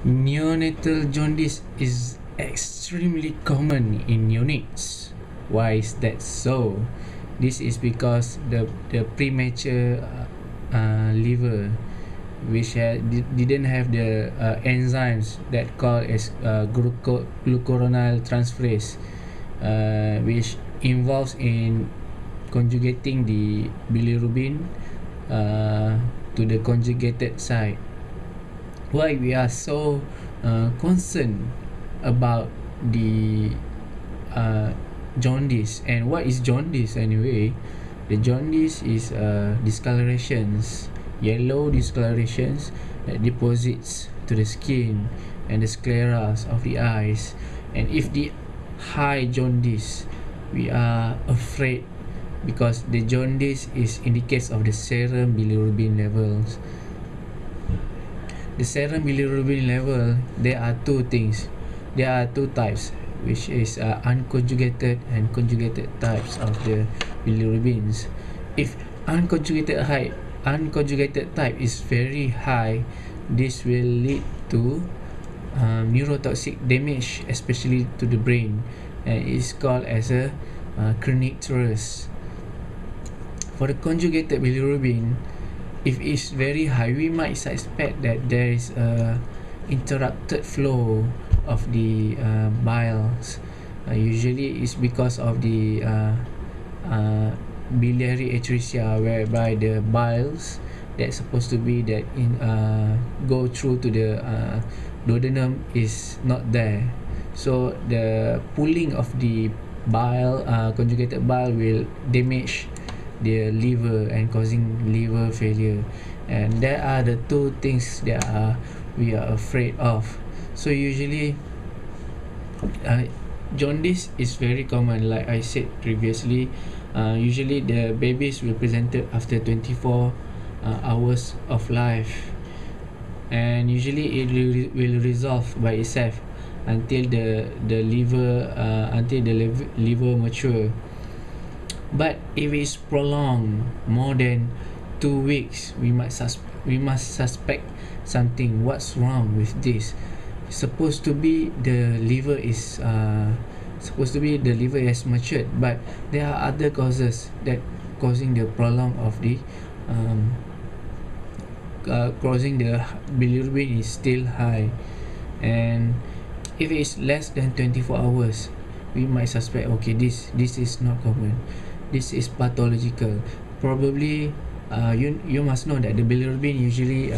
Neonatal jaundice is extremely common in neonates. Why is that so? This is because the premature liver, which didn't have the enzymes that called as glucuronide transferase, which involves in conjugating the bilirubin to the conjugated site. Why we are so concerned about the jaundice, and what is jaundice anyway? The jaundice is discolorations, yellow discolorations that deposits to the skin and the scleras of the eyes. And if the high jaundice, we are afraid because the jaundice is indicates of the serum bilirubin levels. The serum bilirubin level, there are two things. There are two types, which is unconjugated and conjugated types of the bilirubins. If unconjugated type is very high, this will lead to neurotoxic damage, especially to the brain, and it's called as a kernicterus. For the conjugated bilirubin, if it's very high, we might suspect that there is a interrupted flow of the biles. Usually it's because of the biliary atresia, whereby the biles that's supposed to be that in go through to the duodenum is not there. So the pooling of the bile, conjugated bile, will damage the liver and causing liver failure. And there are the two things that we are afraid of. So usually jaundice is very common, like I said previously. Usually the babies will present it after 24 hours of life, and usually it will resolve by itself until the liver mature. But if it's prolonged more than 2 weeks, we must suspect something. What's wrong with this? Supposed to be the liver has matured, but there are other causes that causing the prolong of the causing the bilirubin is still high. And if it's less than 24 hours, we might suspect, okay, this is not common, this is pathological. Probably you must know that the bilirubin usually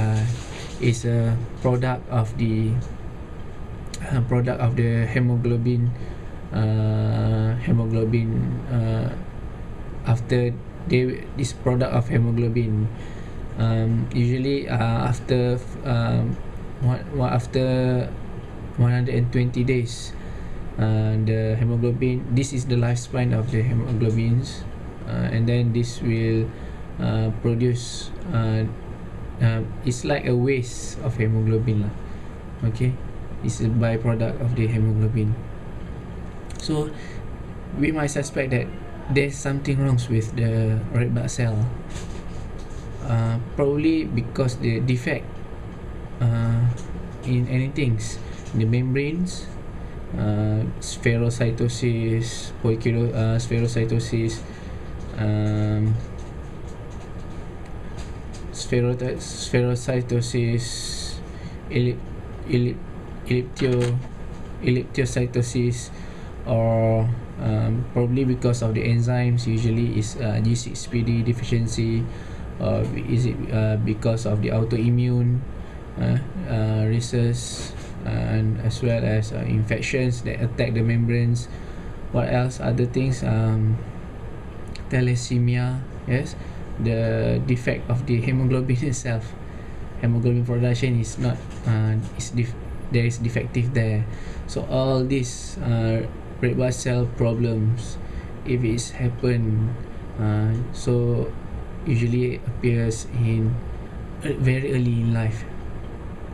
is a product of the hemoglobin. After this product of hemoglobin, usually after 120 days, the hemoglobin, this is the lifespan of the hemoglobins, and then this will produce it's like a waste of hemoglobin lah. Okay, it's a byproduct of the hemoglobin. So we might suspect that there's something wrong with the red blood cell, probably because the defect in anything, the membranes, spherocytosis, spherocytosis, elliptocytosis, or probably because of the enzymes. Usually is G6PD deficiency, or is it because of the autoimmune rhesus, and as well as infections that attack the membranes. What else? Other things, thalassemia, yes, the defect of the hemoglobin itself. Hemoglobin production is not there is defective there. So all these red blood cell problems, if it's happen, so usually appears in very early in life,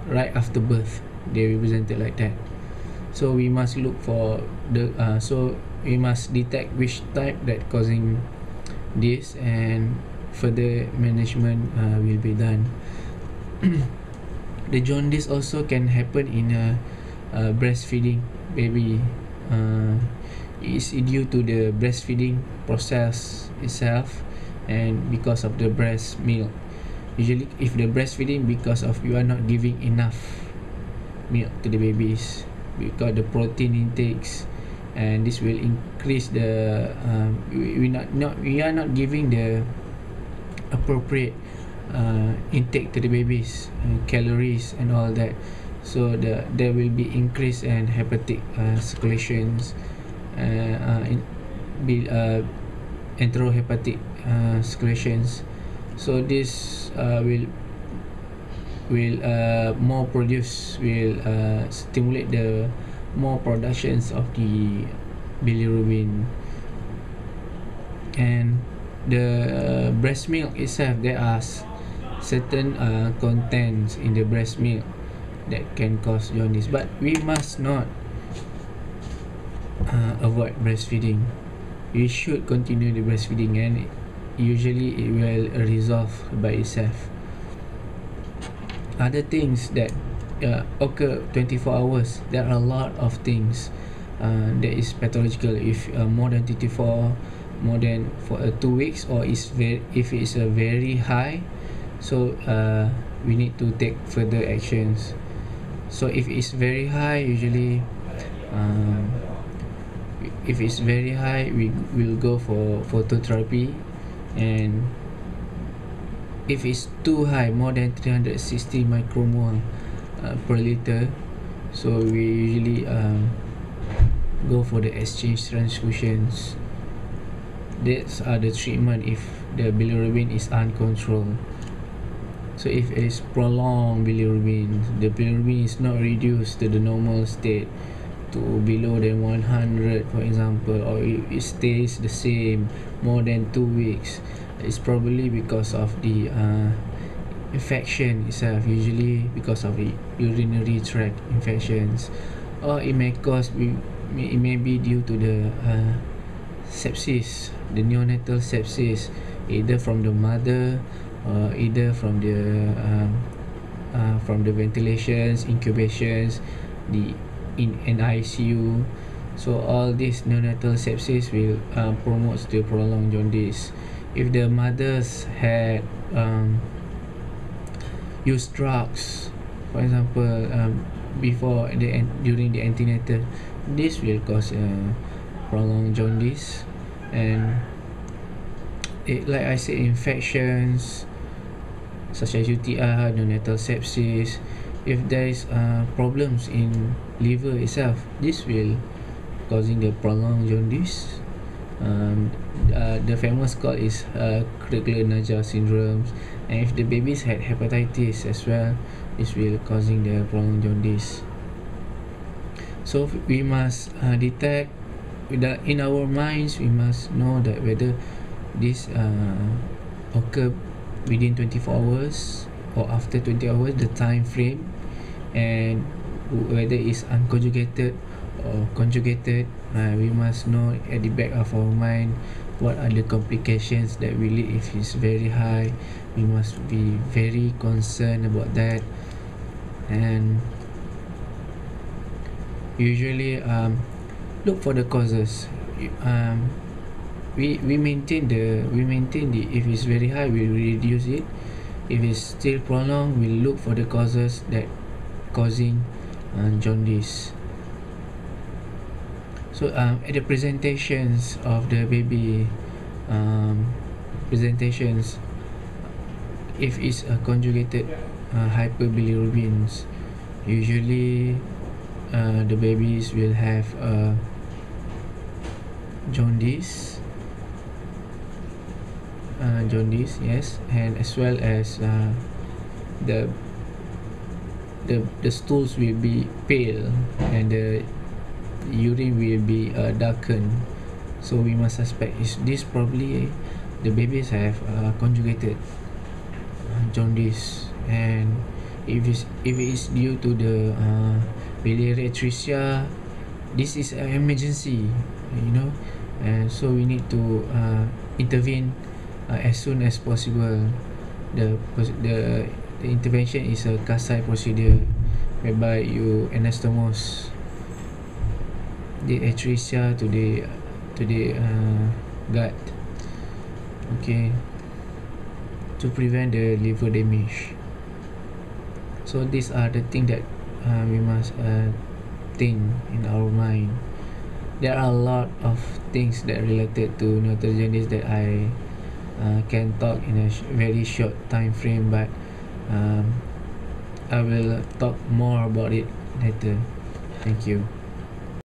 right after birth. They represented like that. So we must look for the so we must detect which type that causing this, and further management will be done. The jaundice also can happen in a breastfeeding baby. It's due to the breastfeeding process itself, and because of the breast milk. Usually, if the breastfeeding, because of you are not giving enough milk to the babies, because the protein intakes, and this will increase the we are not giving the appropriate intake to the babies, calories and all that. So there will be increase in hepatic circulations, enterohepatic circulations. So this will stimulate the more productions of the bilirubin. And the breast milk itself, there are certain contents in the breast milk that can cause jaundice, but we must not avoid breastfeeding. We should continue the breastfeeding, and usually it will resolve by itself. Other things that occur 24 hours, there are a lot of things that is pathological. If more than 24, more than for 2 weeks, or if it's a very high, so we need to take further actions. So if it's very high, usually if it's very high, we will go for phototherapy. And if it's too high, more than 360 micromole per liter, so we usually go for the exchange transfusions. That's the treatment if the bilirubin is uncontrolled. So if it's prolonged bilirubin, the bilirubin is not reduced to the normal state, to below than 100, for example, or it stays the same more than 2 weeks, it's probably because of the infection itself, usually because of the urinary tract infections, or it may be due to the sepsis, the neonatal sepsis, either from the mother or either from the ventilations, incubations, in an ICU. So all these neonatal sepsis will promote the prolonged jaundice. If the mothers had used drugs, for example, during the antenatal, this will cause prolonged jaundice. And like I said, infections such as UTI, neonatal sepsis, if there is problems in liver itself, this will causing the prolonged jaundice. The famous cause is Crigler-Najjar syndrome, and if the babies had hepatitis as well, this will causing the prolonged jaundice. So we must detect in our minds. We must know that whether this occur within 24 hours or after 20 hours, the time frame, and whether it's unconjugated or conjugated. We must know at the back of our mind what are the complications that will lead. If it's very high, we must be very concerned about that. And usually look for the causes. We maintain the if it's very high, we reduce it. If it's still prolonged, we look for the causes that causing jaundice. So at the presentations of the baby, presentations, if it's a conjugated hyperbilirubins, usually the babies will have jaundice, yes, and as well as the stools will be pale and the urine will be darkened. So we must suspect is this probably the babies have conjugated jaundice. And if it is due to the biliary atresia, this is an emergency, and so we need to intervene as soon as possible. The The intervention is a Kasai procedure whereby you anastomose the atresia to the gut, okay, to prevent the liver damage. So these are the things that we must think in our mind. There are a lot of things that related to neonatal jaundice that I can talk in a very short time frame, but I will talk more about it later. Thank you.